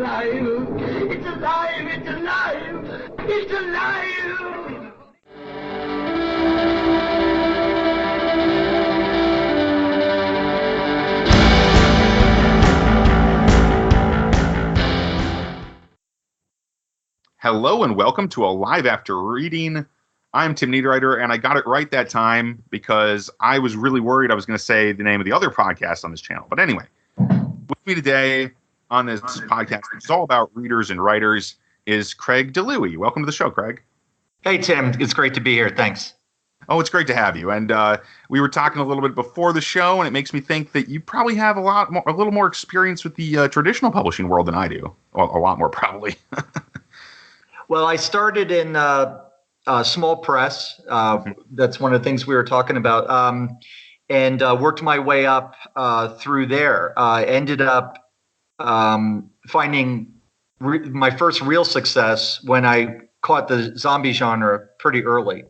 alive! It's alive! It's alive! It's alive! Hello and welcome to Alive After Reading. I'm Tim Niederreiter, and I got it right that time because I was really worried I was going to say the name of the other podcast on this channel. But anyway, with me today on this podcast, it's all about readers and writers, is Craig DiLouie. Welcome to the show, Craig. Hey, Tim. It's great to be here. Thanks. Oh, it's great to have you. And we were talking a little bit before the show, and it makes me think that you probably have a little more experience with the traditional publishing world than I do. A lot more, probably. Well, I started in small press. That's one of the things we were talking about, and worked my way up through there. Ended up finding my first real success when I caught the zombie genre pretty early.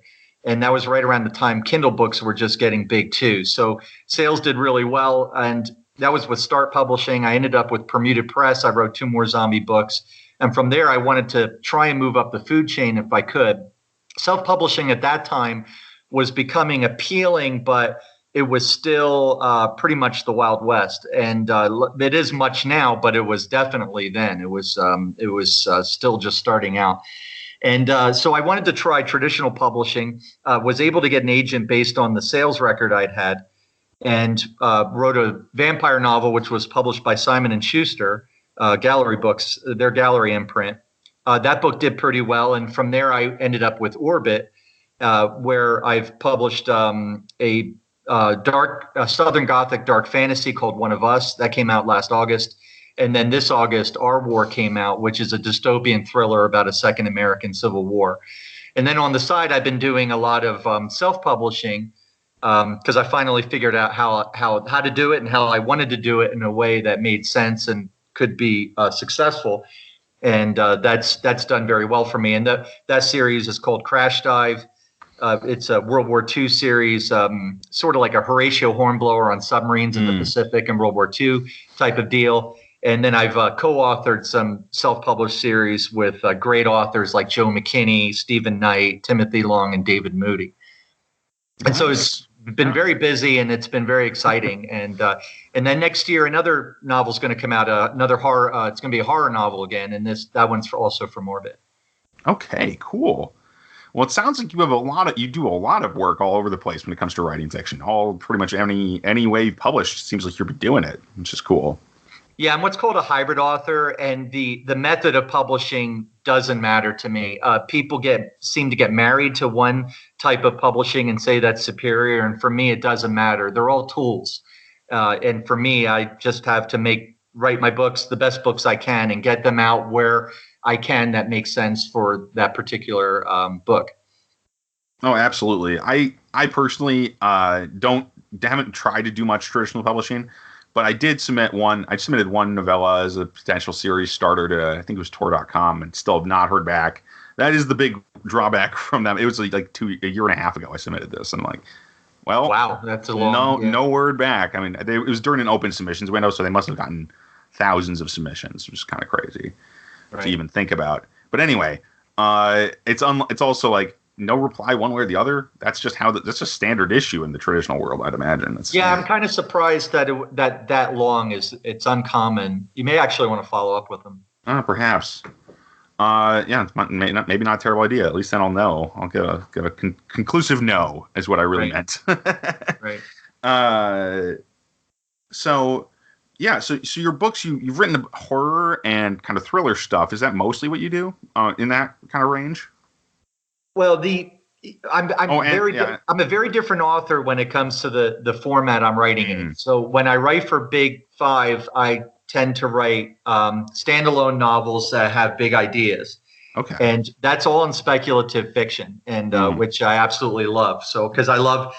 And that was right around the time Kindle books were just getting big too. So sales did really well. And that was with Start Publishing. I ended up with Bermuda Press. I wrote 2 more zombie books. And from there, I wanted to try and move up the food chain if I could. Self-publishing at that time was becoming appealing, but it was still pretty much the Wild West. And it is much now, but it was definitely then. It was still just starting out. And so I wanted to try traditional publishing, was able to get an agent based on the sales record I'd had, and wrote a vampire novel, which was published by Simon & Schuster. Gallery Books, their gallery imprint. That book did pretty well. And from there, I ended up with Orbit, where I've published a Southern Gothic dark fantasy called One of Us. That came out last August. And then this August, Our War came out, which is a dystopian thriller about a second American Civil War. And then on the side, I've been doing a lot of self-publishing because I finally figured out how to do it and how I wanted to do it in a way that made sense and could be successful, and that's done very well for me. And that series is called Crash Dive. It's a World War II series, sort of like a Horatio Hornblower on submarines in the Pacific and World War II type of deal. And then I've co-authored some self-published series with great authors like Joe McKinney, Stephen Knight, Timothy Long, and David Moody. And so it's been very busy, and it's been very exciting. And then next year, another novel's going to come out, another horror. It's going to be a horror novel again, and that one's also from Orbit. Okay, cool. Well, it sounds like you do a lot of work all over the place when it comes to writing fiction. Pretty much any way you've published, seems like you're doing it, which is cool. Yeah, I'm what's called a hybrid author, and the method of publishing doesn't matter to me. People seem to get married to one type of publishing and say that's superior, and for me, it doesn't matter. They're all tools, and for me, I just have to write my books, the best books I can, and get them out where I can that makes sense for that particular book. Oh, absolutely. I personally haven't tried to do much traditional publishing. But I did submit one. I submitted one novella as a potential series starter to, I think it was Tor.com, and still have not heard back. That is the big drawback from them. It was like a year and a half ago I submitted this. And I'm like, well, wow, that's a long. No word back. I mean, it was during an open submissions window, so they must have gotten thousands of submissions, which is kind of crazy to even think about. But anyway, it's also like no reply one way or the other. That's just that's a standard issue in the traditional world, I'd imagine. I'm kind of surprised that long it's uncommon. You may actually want to follow up with them. Perhaps. Maybe not a terrible idea. At least then I'll know. I'll get a conclusive no is what I really meant. Right. So your books, you've written horror and kind of thriller stuff. Is that mostly what you do in that kind of range? Well, I'm a very different author when it comes to the format I'm writing in. So when I write for Big Five, I tend to write standalone novels that have big ideas. Okay. And that's all in speculative fiction, and which I absolutely love. So because I love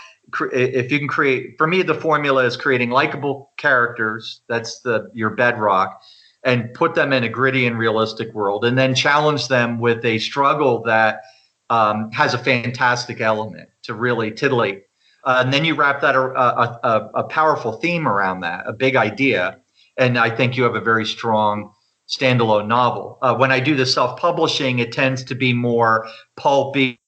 if you can create, for me, the formula is creating likable characters. That's your bedrock. And put them in a gritty and realistic world, and then challenge them with a struggle that has a fantastic element to really titillate. And then you wrap that a powerful theme around that, a big idea. And I think you have a very strong standalone novel. When I do the self-publishing, it tends to be more pulpy,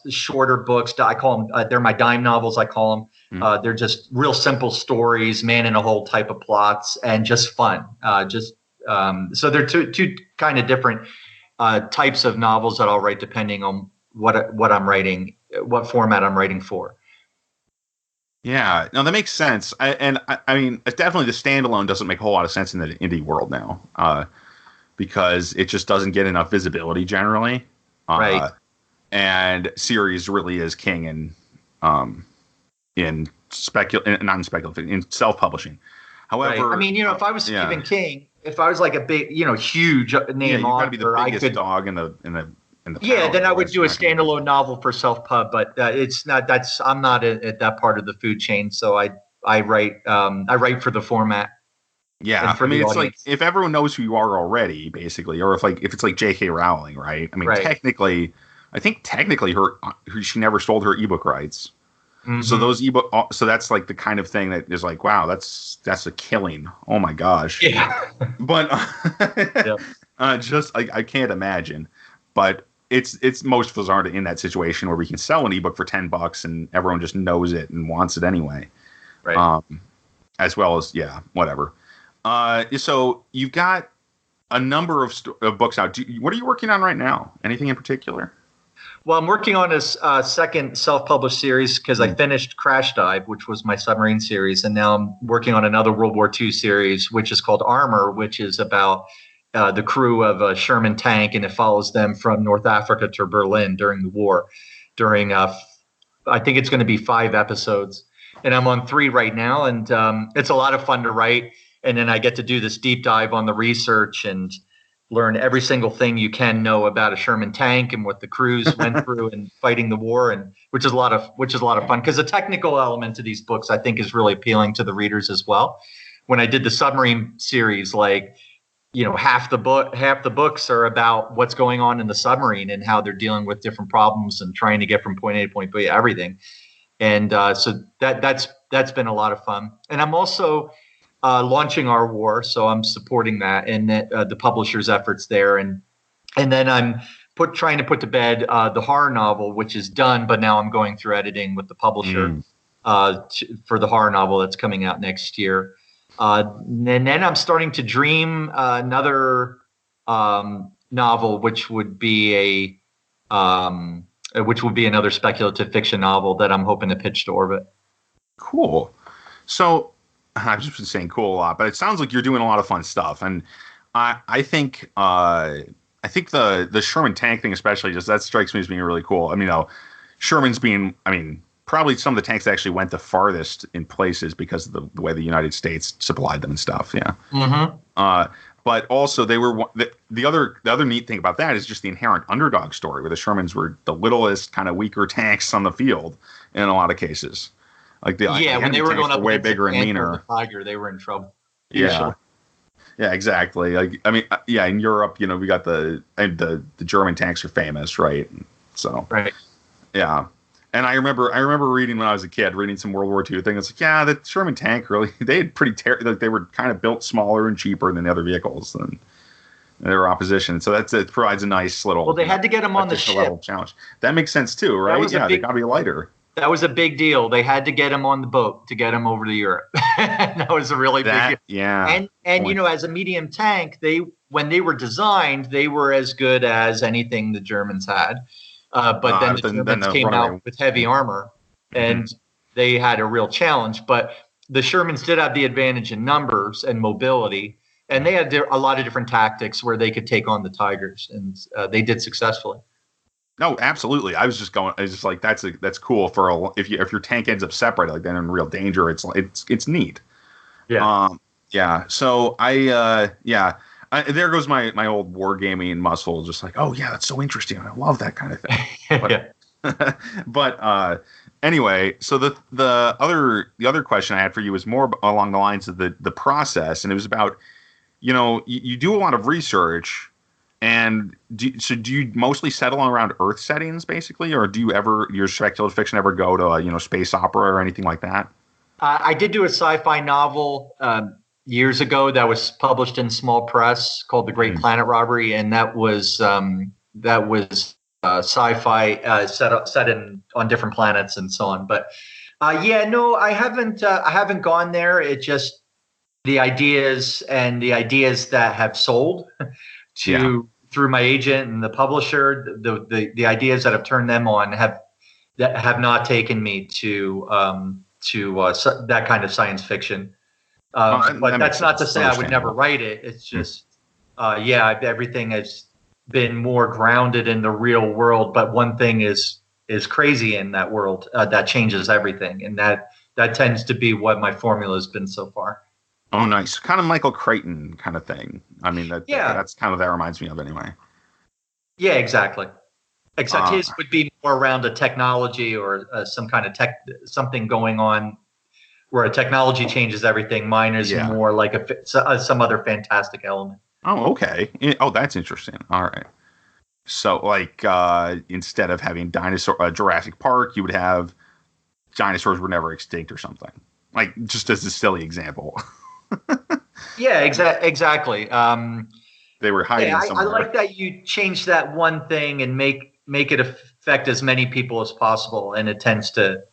shorter books. I call them, they're my dime novels, I call them. They're just real simple stories, man in a hole type of plots, and just fun. So they're two kind of different types of novels that I'll write depending on what I'm writing, what format I'm writing for. Yeah, no, that makes sense. I mean, definitely the standalone doesn't make a whole lot of sense in the indie world now, because it just doesn't get enough visibility generally. Right. And series really is king in self-publishing. However, right. I mean, if I was Stephen King, if I was like a big, huge name you've got to be the author, biggest dog in the then I would do a standalone novel for self-pub, but it's not. I'm not at that part of the food chain, so I write for the format. Yeah, I mean, it's like if everyone knows who you are already, basically, or if it's like J.K. Rowling, right? I mean, technically, she never sold her ebook rights. Mm-hmm. So those so that's like the kind of thing that is like, wow, that's a killing. Oh my gosh. Yeah. But just I can't imagine. But it's most of us aren't in that situation where we can sell an ebook for $10 and everyone just knows it and wants it anyway. Right. As well as whatever. So you've got a number of books out. What are you working on right now? Anything in particular? Well, I'm working on a second self-published series because I finished Crash Dive, which was my submarine series, and now I'm working on another World War II series, which is called Armor, which is about the crew of a Sherman tank, and it follows them from North Africa to Berlin during the war. I think it's going to be 5 episodes, and I'm on 3 right now, and it's a lot of fun to write. And then I get to do this deep dive on the research and learn every single thing you can know about a Sherman tank and what the crews went through in fighting the war, and which is a lot of fun because the technical element of these books I think is really appealing to the readers as well. When I did the submarine series, half the books are about what's going on in the submarine and how they're dealing with different problems and trying to get from point A to point B, everything. And so that's been a lot of fun. And I'm also launching Our War, so I'm supporting that and the publisher's efforts there, and then I'm trying to put to bed the horror novel, which is done, but now I'm going through editing with the publisher for the horror novel that's coming out next year, and then I'm starting to dream another novel, which would be another speculative fiction novel that I'm hoping to pitch to Orbit. Cool. So I've just been saying cool a lot, but it sounds like you're doing a lot of fun stuff, and I think the Sherman tank thing especially, just that strikes me as being really cool. I mean, Sherman's being, probably some of the tanks that actually went the farthest in places because of the way the United States supplied them and stuff. Yeah. Mm-hmm. But also they were the other neat thing about that is just the inherent underdog story, where the Shermans were the littlest, kind of weaker tanks on the field in a lot of cases. Like when they were going up way bigger and meaner. Tiger, they were in trouble. Yeah, exactly. In Europe, we got the German tanks are famous, right? So right, yeah. And I remember reading when I was a kid, reading some World War II thing. It's like, the Sherman tank they had they were kind of built smaller and cheaper than the other vehicles, and they were opposition. So it provides a nice little. Well, they had to get them on the ship. Level challenge. That makes sense too, right? They got to be lighter. That was a big deal. They had to get him on the boat to get him over to Europe. That was a really big deal. Yeah. And as a medium tank, when they were designed, they were as good as anything the Germans had. But then the Germans came out with heavy armor, and they had a real challenge. But the Shermans did have the advantage in numbers and mobility, and they had a lot of different tactics where they could take on the Tigers, and they did successfully. No, absolutely. I was just like, that's cool for if your tank ends up separated like that in real danger. It's neat. Yeah. So there goes my old wargaming muscle. Just like, oh yeah, that's so interesting. I love that kind of thing. But anyway, so the other question I had for you was more along the lines of the process, and it was about, you do a lot of research. And do you mostly settle around Earth settings, basically, or do your speculative fiction ever go to space opera or anything like that? I did do a sci-fi novel years ago that was published in small press called The Great Planet Robbery, and that was sci-fi set in on different planets and so on. But no, I haven't gone there. It just the ideas that have sold through my agent and the publisher, the ideas that have turned them on have not taken me to that kind of science fiction. But that's not to say I would never write it. It's just, everything has been more grounded in the real world. But one thing is crazy in that world that changes everything, and that tends to be what my formula has been so far. Oh, nice. Kind of Michael Crichton kind of thing. I mean, that's kind of that reminds me of anyway. Yeah, exactly. Except his would be more around a technology or some kind of something going on where a technology changes everything. Mine is more like some other fantastic element. Oh, okay. Oh, that's interesting. All right. So, like, instead of having Jurassic Park, you would have dinosaurs were never extinct or something. Like, just as a silly example. Yeah, exactly. They were hiding somewhere. I like that you change that one thing and make it affect as many people as possible, and it tends to.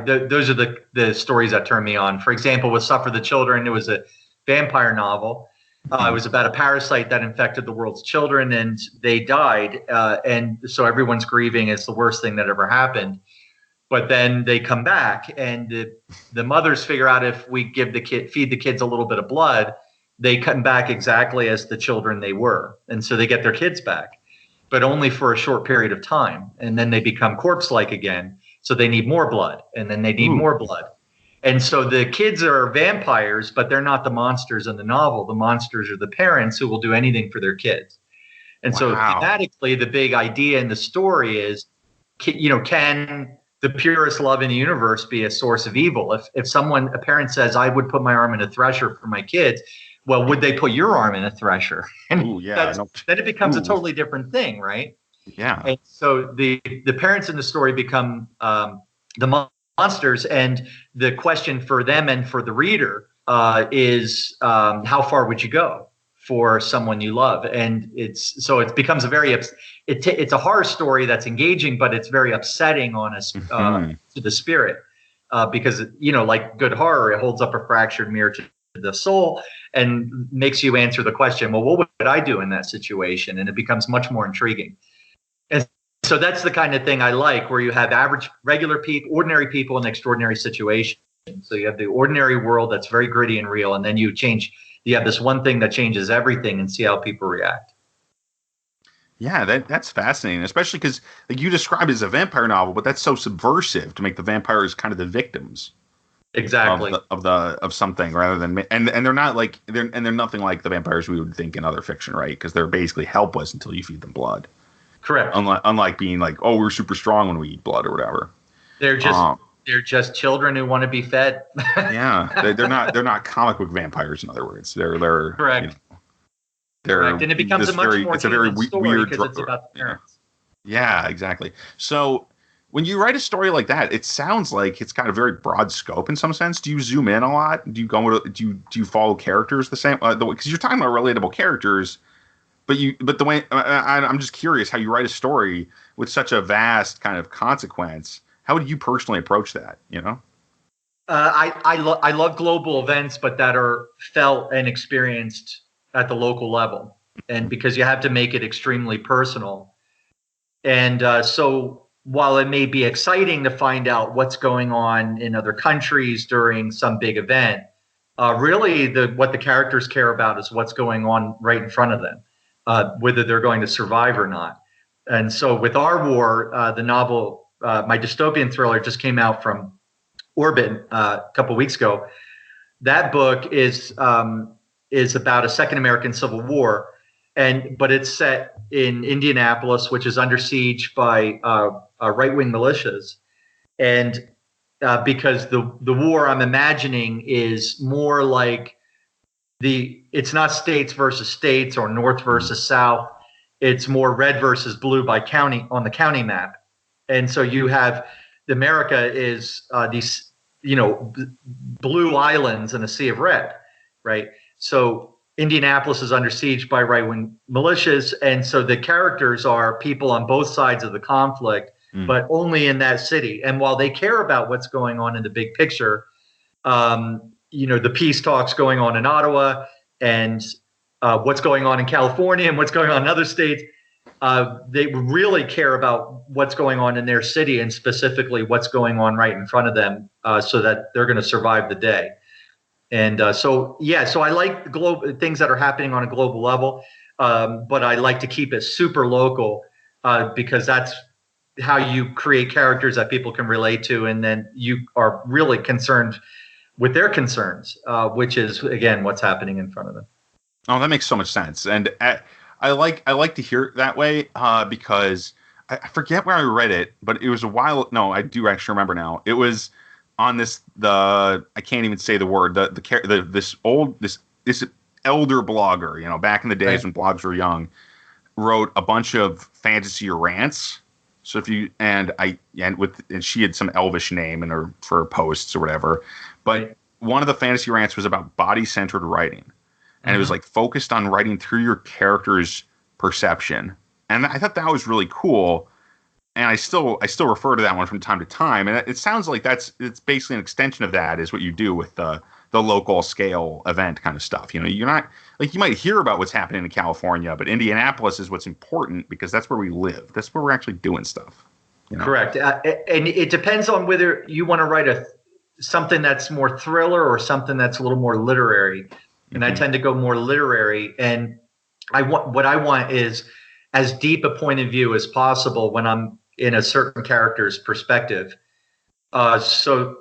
Those are the stories that turn me on. For example, with Suffer the Children, it was a vampire novel. It was about a parasite that infected the world's children, and they died. And so everyone's grieving. It's the worst thing that ever happened. But then they come back, and the mothers figure out if we feed the kids a little bit of blood, they come back exactly as the children they were. And so they get their kids back, but only for a short period of time. And then they become corpse-like again. So they need more blood, and then they need more blood. And so the kids are vampires, but they're not the monsters in the novel. The monsters are the parents who will do anything for their kids. And so thematically, the big idea in the story is, can the purest love in the universe be a source of evil? If a parent says, I would put my arm in a thresher for my kids, well, would they put your arm in a thresher? And then it becomes a totally different thing, right? Yeah. And so the parents in the story become the monsters, and the question for them and for the reader is how far would you go for someone you love? And it becomes it's a horror story that's engaging, but it's very upsetting on us to the spirit because like good horror, it holds up a fractured mirror to the soul and makes you answer the question, well, what would I do in that situation? And it becomes much more intriguing. And so that's the kind of thing I like, where you have average, regular people, ordinary people in extraordinary situations. So you have the ordinary world that's very gritty and real, and then you have this one thing that changes everything, and see how people react. Yeah, that's fascinating, especially because you described it as a vampire novel, but that's so subversive to make the vampires kind of the victims. Exactly. Of something rather than and they're not like they're nothing like the vampires we would think in other fiction, right? Because they're basically helpless until you feed them blood. Correct. Unlike being like, oh, we're super strong when we eat blood or whatever. They're just children who want to be fed. Yeah, they're not comic book vampires. In other words, they're correct. Correct, and it becomes a much more weird because it's about the parents. Yeah, exactly. So when you write a story like that, it sounds like it's got a very broad scope in some sense. Do you zoom in a lot? Do you follow characters the same? Because you're talking about relatable characters, but the way I'm just curious how you write a story with such a vast kind of consequence. How would you personally approach that? I love global events, but that are felt and experienced at the local level, and because you have to make it extremely personal, and so. While it may be exciting to find out what's going on in other countries during some big event, really what the characters care about is what's going on right in front of them, whether they're going to survive or not. And so with Our War, the novel, my dystopian thriller just came out from Orbit a couple weeks ago. That book is about a Second American Civil War, but it's set in Indianapolis, which is under siege by right-wing militias, and because the war I'm imagining is more like it's not states versus states or North versus South. It's more red versus blue by county on the county map, and so you have America is these blue islands in a sea of red. right? So Indianapolis is under siege by right-wing militias, and so the characters are people on both sides of the conflict, but only in that city. And while they care about what's going on in the big picture, the peace talks going on in Ottawa and what's going on in California and what's going on in other states, they really care about what's going on in their city and specifically what's going on right in front of them, so that they're going to survive the day. And so I like the global things that are happening on a global level, but I like to keep it super local, because that's how you create characters that people can relate to, and then you are really concerned with their concerns, which is, again, what's happening in front of them. Oh, that makes so much sense. And I like to hear it that way, because I forget where I read it, but it was a while. No, I do actually remember now. It was on I can't even say the word, this elder blogger, back in the days when blogs were young, wrote a bunch of fantasy rants. So and she had some elvish name for her posts or whatever, but one of the fantasy rants was about body-centered writing. And it was like focused on writing through your character's perception. And I thought that was really cool. And I still refer to that one from time to time. And it sounds like it's basically an extension of that, is what you do with the local scale event kind of stuff. You're not like, you might hear about what's happening in California, but Indianapolis is what's important because that's where we live. That's where we're actually doing stuff. Correct. And it depends on whether you want to write something that's more thriller or something that's a little more literary. And I tend to go more literary. And what I want is as deep a point of view as possible when I'm in a certain character's perspective. So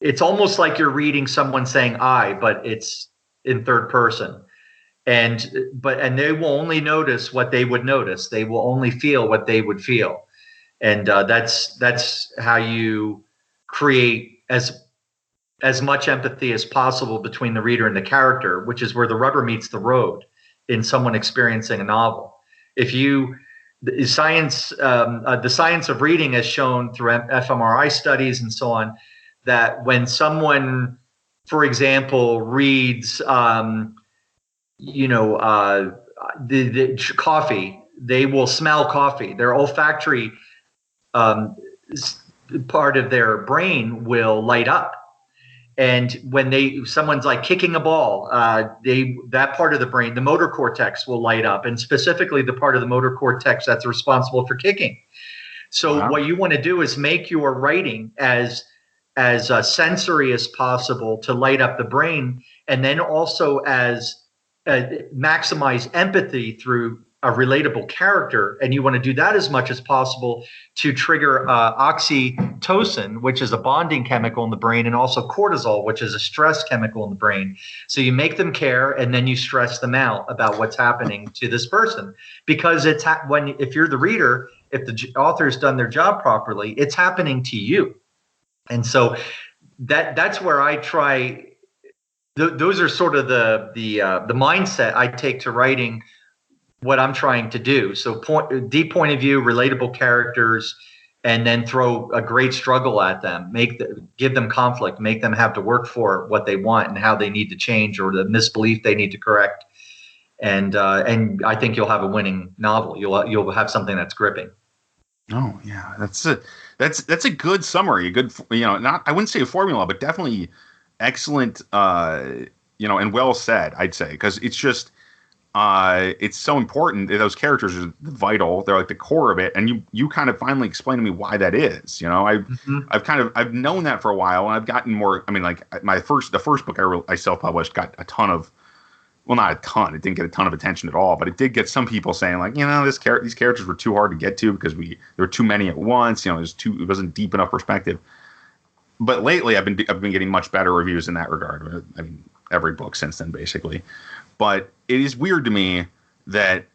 it's almost like you're reading someone saying I, but it's in third person. And they will only notice what they would notice. They will only feel what they would feel. And that's how you create as much empathy as possible between the reader and the character, which is where the rubber meets the road in someone experiencing a novel. The science of reading has shown through fMRI studies and so on that when someone, for example, reads, the coffee, they will smell coffee. Their olfactory part of their brain will light up. And when someone's like kicking a ball, that part of the brain, the motor cortex, will light up, and specifically the part of the motor cortex that's responsible for kicking. So what you want to do is make your writing as sensory as possible to light up the brain, and then also as maximize empathy through a relatable character. And you want to do that as much as possible to trigger oxytocin, which is a bonding chemical in the brain, and also cortisol, which is a stress chemical in the brain. So you make them care, and then you stress them out about what's happening to this person, because if you're the reader, if the author's done their job properly, it's happening to you. And so that's where I try. Those are sort of the mindset I take to writing what I'm trying to do. So deep point of view, relatable characters, and then throw a great struggle at them, give them conflict, make them have to work for what they want and how they need to change, or the misbelief they need to correct. And I think you'll have a winning novel. You'll have something that's gripping. Oh yeah, that's a good summary. A good, not, I wouldn't say a formula, but definitely excellent, and well said, I'd say, because it's just, it's so important. Those characters are vital. They're like the core of it. And you kind of finally explained to me why that is. I've known that for a while, and I've gotten more. I mean, like the first book I self-published got a ton of, well, not a ton. It didn't get a ton of attention at all, but it did get some people saying like, these characters were too hard to get to because there were too many at once. It wasn't deep enough perspective. But lately, I've been getting much better reviews in that regard. I mean, every book since then, basically. But it is weird to me that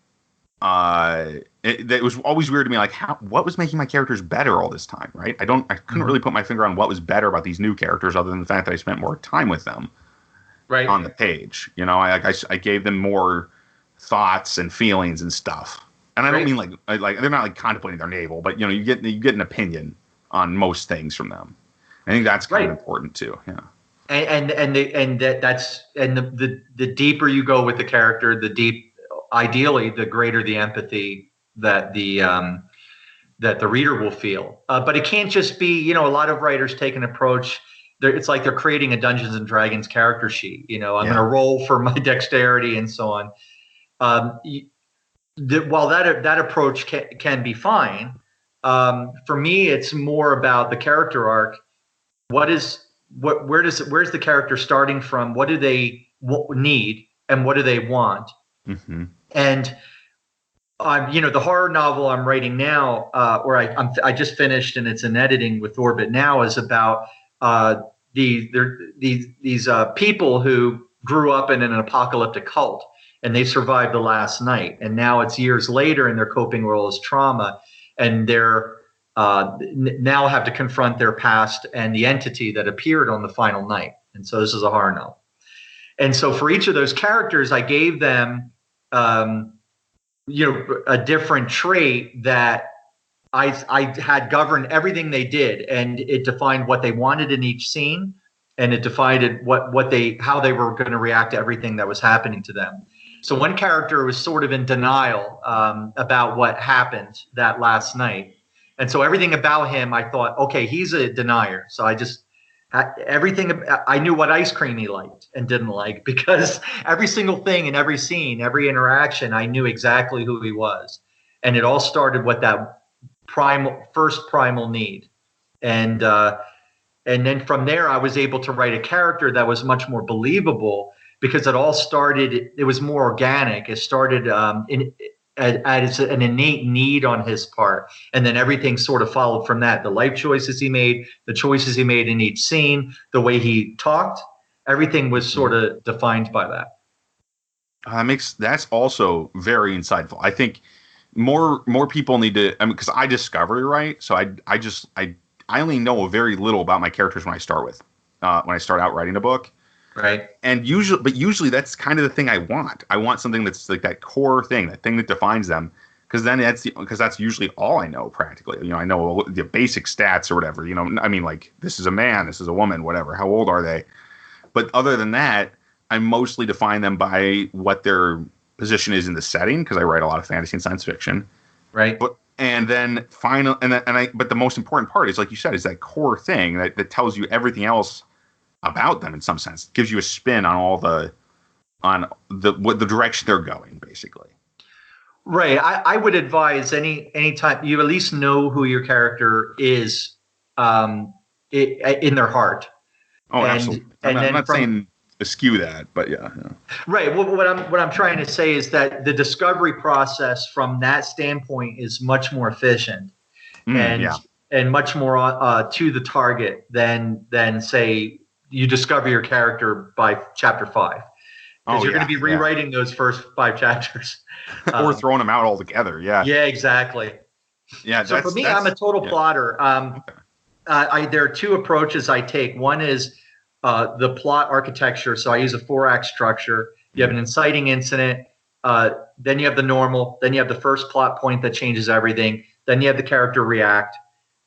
it was always weird to me, like what was making my characters better all this time, right? I couldn't really put my finger on what was better about these new characters, other than the fact that I spent more time with them, right, on the page. I gave them more thoughts and feelings and stuff. And I don't mean like they're not like contemplating their navel, but you get an opinion on most things from them. I think that's kind of important too. Yeah. The deeper you go with the character, ideally the greater the empathy that the reader will feel. But it can't just be, a lot of writers take an approach. It's like they're creating a Dungeons and Dragons character sheet. I'm going to roll for my dexterity and so on. While that approach can be fine, for me, it's more about the character arc. Where's the character starting from? What do they need, and what do they want? Mm-hmm. And the horror novel I'm writing now, or I just finished, and it's in editing with Orbit now, is about these people who grew up in an apocalyptic cult, and they survived the last night, and now it's years later, and they're coping with all this trauma, and they're now have to confront their past and the entity that appeared on the final night. And so this is a horror novel. And so for each of those characters, I gave them a different trait that I had governed everything they did, and it defined what they wanted in each scene, and it defined how they were going to react to everything that was happening to them. So one character was sort of in denial about what happened that last night. And so everything about him, I thought, okay, he's a denier. So I knew what ice cream he liked and didn't like, because every single thing in every scene, every interaction, I knew exactly who he was. And it all started with that first primal need. And then from there, I was able to write a character that was much more believable, because it was more organic. It started as an innate need on his part, and then everything sort of followed from that. The life choices he made, the choices he made in each scene, the way he talked, everything was sort of defined by that. That's also very insightful. I think more people need to, because I discovery write, so I only know very little about my characters when I start out writing a book. Right. And usually that's kind of the thing I want. I want something that's like that core thing, that thing that defines them. Because then that's usually all I know practically. I know the basic stats or whatever. Like, this is a man, this is a woman, whatever. How old are they? But other than that, I mostly define them by what their position is in the setting, because I write a lot of fantasy and science fiction. Right. But the most important part is, like you said, is that core thing that tells you everything else about them in some sense. It gives you a spin on the direction they're going, basically. Right. I would advise any time you at least know who your character is in their heart. Oh, absolutely. I'm not saying eschew that, but yeah. Right. Well, what I'm trying to say is that the discovery process from that standpoint is much more efficient and much more to the target than say you discover your character by chapter 5, because you're going to be rewriting those first 5 chapters, or throwing them out altogether. Yeah. Yeah, exactly. Yeah. So for me, I'm a total plotter. There are 2 approaches I take. One is the plot architecture. So I use a 4-act structure. You have an inciting incident, then you have the normal, then you have the first plot point that changes everything, then you have the character react,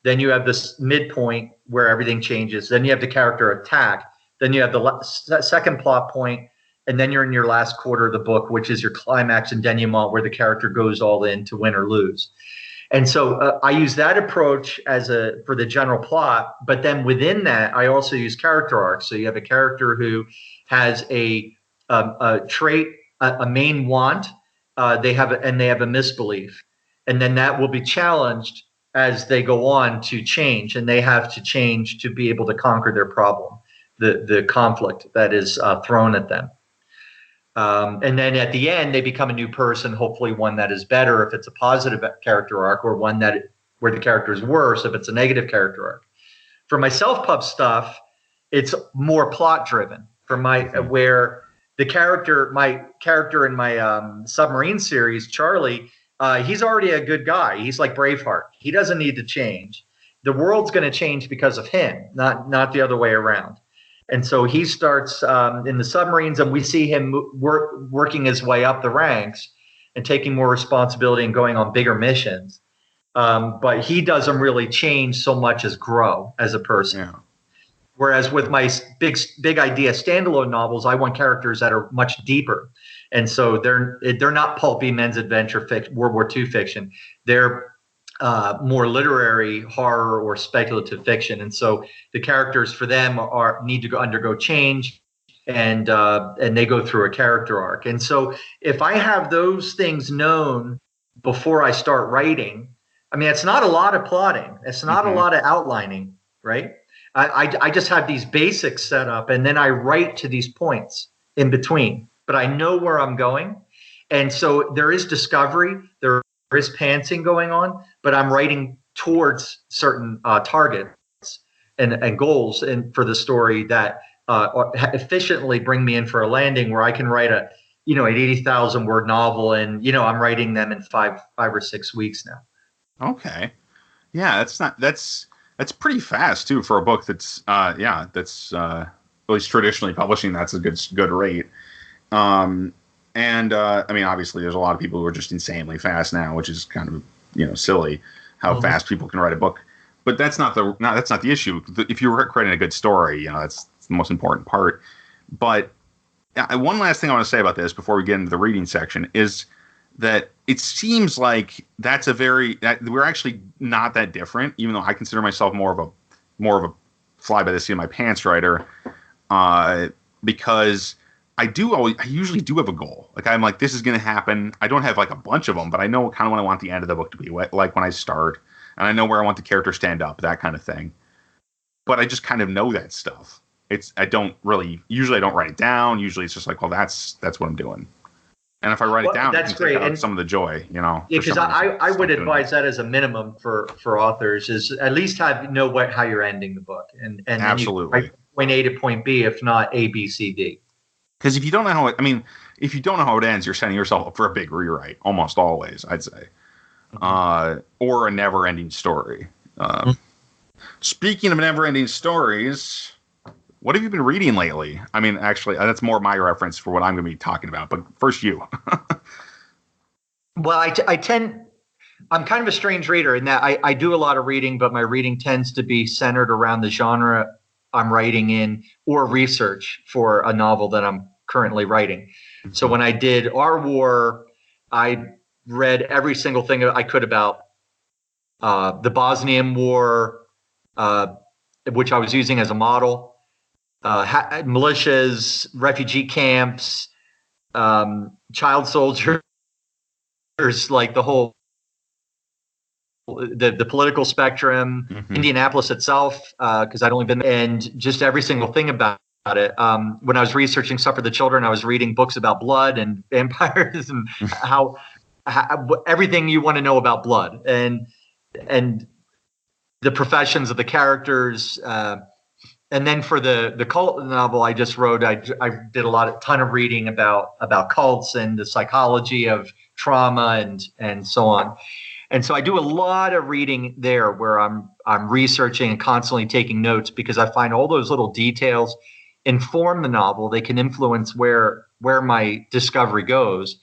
then you have this midpoint where everything changes, then you have the character attack, then you have the second plot point, and then you're in your last quarter of the book, which is your climax and denouement, where the character goes all in to win or lose. And so I use that approach for the general plot, but then within that, I also use character arcs. So you have a character who has a trait, a main want, they have a misbelief, and then that will be challenged as they go on to change, and they have to change to be able to conquer their problem, the conflict that is thrown at them. And then at the end, they become a new person, hopefully one that is better if it's a positive character arc, or one where the character is worse if it's a negative character arc. For my self-pub stuff, it's more plot driven. Where my character in my submarine series, Charlie, he's already a good guy. He's like Braveheart. He doesn't need to change. The world's going to change because of him, not the other way around. And so he starts in the submarines, and we see him working his way up the ranks and taking more responsibility and going on bigger missions. But he doesn't really change so much as grow as a person. Yeah. Whereas with my big idea standalone novels, I want characters that are much deeper, and so they're not pulpy men's adventure fiction, World War II fiction. They're more literary horror or speculative fiction, and so the characters for them need to undergo change, and they go through a character arc. And so if I have those things known before I start writing, I mean, it's not a lot of plotting, it's not a lot of outlining, right? I just have these basics set up, and then I write to these points in between, but I know where I'm going. And so there is discovery, there is pantsing going on, but I'm writing towards certain targets and goals for the story that efficiently bring me in for a landing where I can write an 80,000 word novel, and I'm writing them in five or 6 weeks now. Okay. Yeah, that's pretty fast too for a book that's at least traditionally publishing. That's a good rate. I mean, obviously there's a lot of people who are just insanely fast now, which is kind of silly how fast people can write a book. But that's not the issue. If you're creating a good story, that's the most important part. But one last thing I want to say about this before we get into the reading section is that it seems like we're actually not that different, even though I consider myself more of a fly by the seat of my pants writer, because I usually do have a goal. Like, I'm like, this is going to happen. I don't have like a bunch of them, but I know kind of what I want the end of the book to be like when I start, and I know where I want the character to stand up, that kind of thing. But I just kind of know that stuff. I don't write it down. Usually it's just like, well, that's what I'm doing. And if I write it down, that's great. And some of the joy, Yeah, because I would advise that as a minimum for authors is at least know how you're ending the book, and absolutely you point A to point B, if not A, B, C, D. Because if you don't know how it ends, you're setting yourself up for a big rewrite almost always, I'd say, or a never-ending story. Speaking of never-ending stories, what have you been reading lately? I mean, actually, that's more my reference for what I'm going to be talking about. But first, you. Well, I'm kind of a strange reader in that I do a lot of reading, but my reading tends to be centered around the genre I'm writing in or research for a novel that I'm currently writing. So when I did Our War, I read every single thing I could about the Bosnian War, which I was using as a model. Militias, refugee camps, child soldiers, like the whole the political spectrum, Indianapolis itself, because I'd only been there, and just every single thing about it. When I was researching Stuff for the Children, I was reading books about blood and vampires and how everything you want to know about blood and the professions of the characters. And then for the cult novel I just wrote, I did a ton of reading about cults and the psychology of trauma and so on. And so I do a lot of reading there where I'm researching and constantly taking notes, because I find all those little details inform the novel. They can influence where my discovery goes.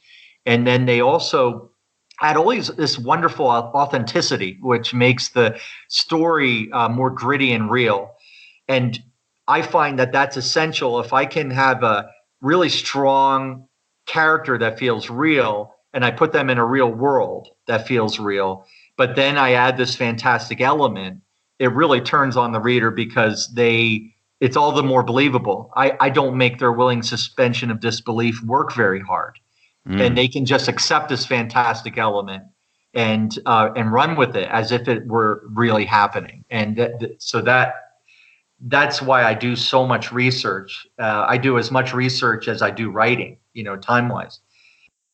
And then they also add always this wonderful authenticity, which makes the story more gritty and real. And I find that that's essential. If I can have a really strong character that feels real, and I put them in a real world that feels real, but then I add this fantastic element, it really turns on the reader, because it's all the more believable. I don't make their willing suspension of disbelief work very hard. And they can just accept this fantastic element and run with it as if it were really happening. And so that's why I do so much research. I do as much research as I do writing, time-wise.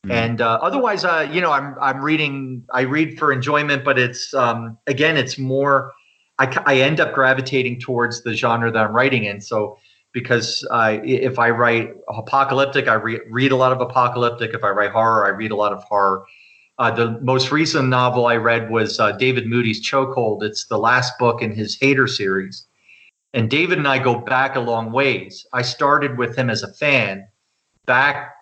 And otherwise, I'm reading. I read for enjoyment, but it's again, it's more. I end up gravitating towards the genre that I'm writing in. So because if I write apocalyptic, I read a lot of apocalyptic. If I write horror, I read a lot of horror. The most recent novel I read was David Moody's Chokehold. It's the last book in his Hater series. And David and I go back a long ways. I started with him as a fan back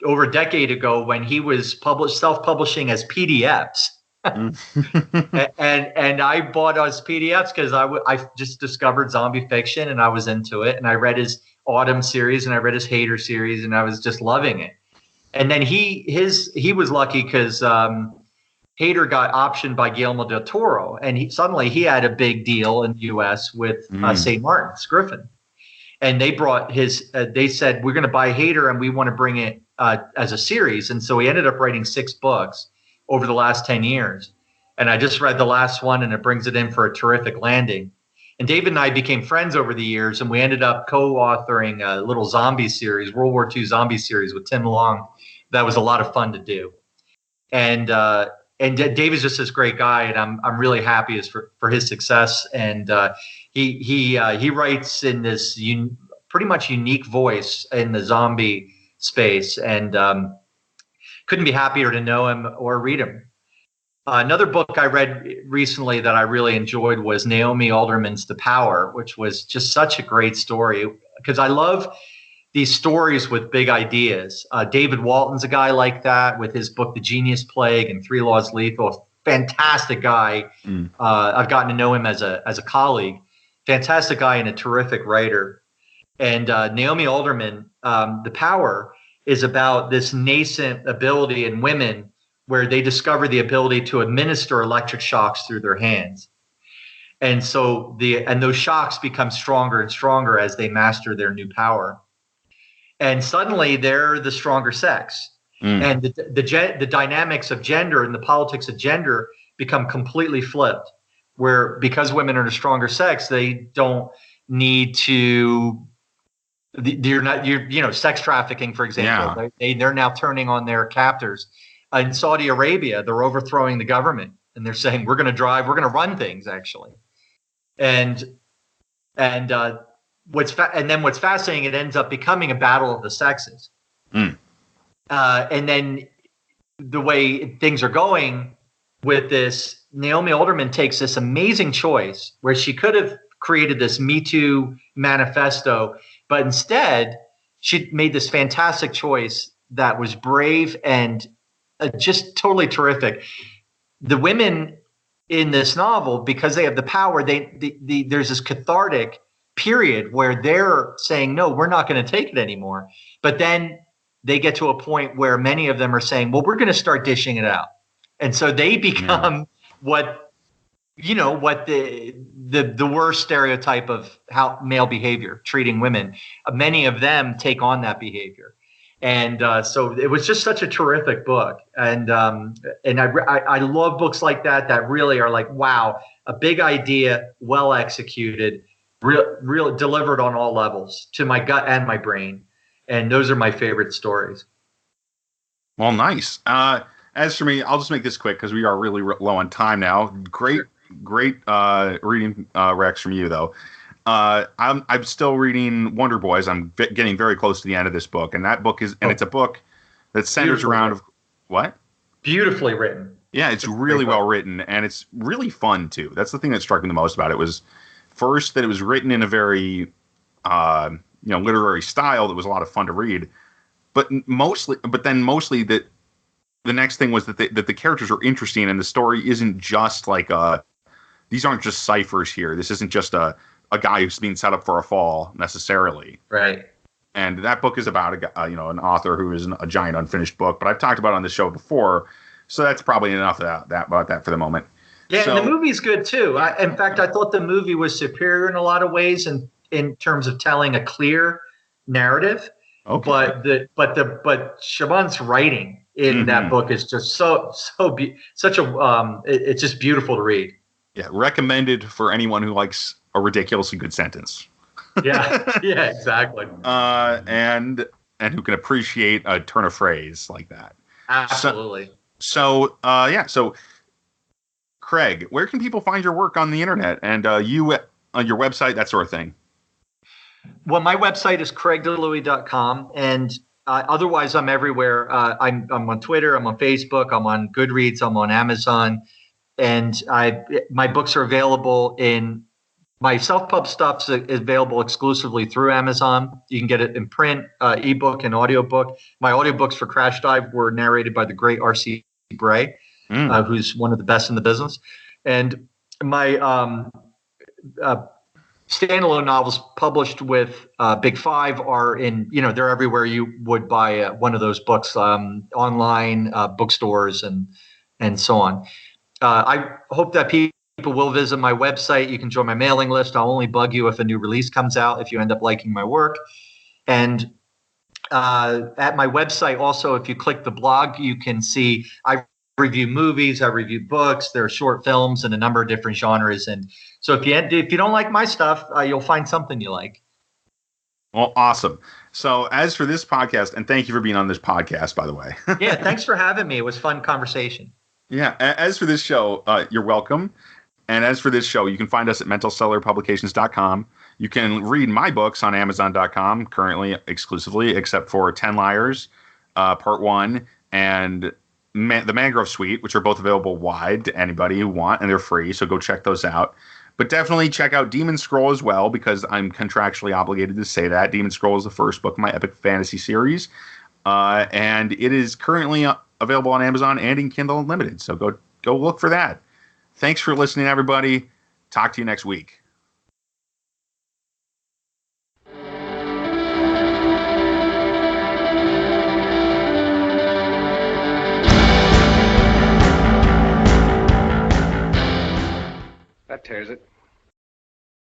over a decade ago when he was self-publishing as PDFs. And I bought us PDFs because I just discovered zombie fiction and I was into it. And I read his Autumn series and I read his Hater series and I was just loving it. And then he was lucky because Hader got optioned by Guillermo del Toro, and suddenly he had a big deal in the U.S. with St. Martin's Griffin, and they brought his. They said we're going to buy Hader, and we want to bring it as a series, and so he ended up writing 6 books over the last 10 years. And I just read the last one, and it brings it in for a terrific landing. And David and I became friends over the years, and we ended up co-authoring a little zombie series, World War II zombie series with Tim Long. That was a lot of fun to do. And David's just this great guy, and I'm really happy for his success. And he writes in this pretty much unique voice in the zombie space, and couldn't be happier to know him or read him. Another book I read recently that I really enjoyed was Naomi Alderman's The Power, which was just such a great story because I love these stories with big ideas. David Walton's a guy like that with his book, The Genius Plague and 3 Laws Lethal. Fantastic guy. I've gotten to know him as a colleague. Fantastic guy and a terrific writer. And Naomi Alderman, The Power, is about this nascent ability in women where they discover the ability to administer electric shocks through their hands. And so those shocks become stronger and stronger as they master their new power. And suddenly they're the stronger sex. And the dynamics of gender and the politics of gender become completely flipped, where because women are the stronger sex, they don't need to sex trafficking, for example. Yeah. They're now turning on their captors. In Saudi Arabia, they're overthrowing the government and they're saying, we're going to run things actually. And what's fascinating, it ends up becoming a battle of the sexes. And then the way things are going with this, Naomi Alderman takes this amazing choice where she could have created this Me Too manifesto, but instead she made this fantastic choice that was brave and just totally terrific. The women in this novel, because they have the power, there's this cathartic period where they're saying, no, we're not going to take it anymore. But then they get to a point where many of them are saying, well, we're going to start dishing it out. And so they become what the worst stereotype of how male behavior, treating women. Many of them take on that behavior. And so it was just such a terrific book. And I love books like that really are like, wow, a big idea, well executed, real delivered on all levels to my gut and my brain. And those are my favorite stories. Well, nice. As for me, I'll just make this quick because we are really low on time now. Great reading, Rex, from you, though. I'm still reading Wonder Boys. I'm getting very close to the end of this book, and that book it's a book that centers around what? Beautifully written. Yeah, it's really well written, and it's really fun too. That's the thing that struck me the most about it. Was first that it was written in a very literary style that was a lot of fun to read, but mostly that the next thing was that the characters are interesting, and the story isn't just like these aren't just ciphers here. This isn't just a guy who's being set up for a fall necessarily. Right. And that book is about an author who is a giant unfinished book, but I've talked about it on the show before, so that's probably enough about that for the moment. Yeah, and the movie's good too. In fact, I thought the movie was superior in a lot of ways in terms of telling a clear narrative. Okay. But Chabon's writing in that book is just it's just beautiful to read. Yeah, recommended for anyone who likes a ridiculously good sentence. Yeah, exactly. And who can appreciate a turn of phrase like that. Absolutely. So Craig, where can people find your work on the internet and you on your website, that sort of thing? Well, my website is craigdilouie.com, and otherwise I'm everywhere. I'm on Twitter, I'm on Facebook, I'm on Goodreads, I'm on Amazon, and my books are available my self-pub stuff is available exclusively through Amazon. You can get it in print, ebook, and audiobook. My audiobooks for Crash Dive were narrated by the great R.C. Bray. who's one of the best in the business. And my standalone novels published with Big Five are they're everywhere you would buy one of those books, online, bookstores, and so on. I hope that people will visit my website. You can join my mailing list. I'll only bug you if a new release comes out, if you end up liking my work. And at my website also, if you click the blog, you can see I review movies, I review books, there are short films and a number of different genres. And so if you don't like my stuff, you'll find something you like. Well, awesome. So as for this podcast, and thank you for being on this podcast, by the way. Yeah, thanks for having me. It was a fun conversation. Yeah, as for this show, you're welcome. And as for this show, you can find us at mentalstellarpublications.com. You can read my books on Amazon.com currently exclusively, except for 10 Liars, Part 1, and The Mangrove Suite, which are both available wide to anybody who want, and they're free, so go check those out. But definitely check out Demon Scroll as well, because I'm contractually obligated to say that. Demon Scroll is the first book in my epic fantasy series, and it is currently available on Amazon and in Kindle Unlimited, so go look for that. Thanks for listening, everybody. Talk to you next week. That tears it.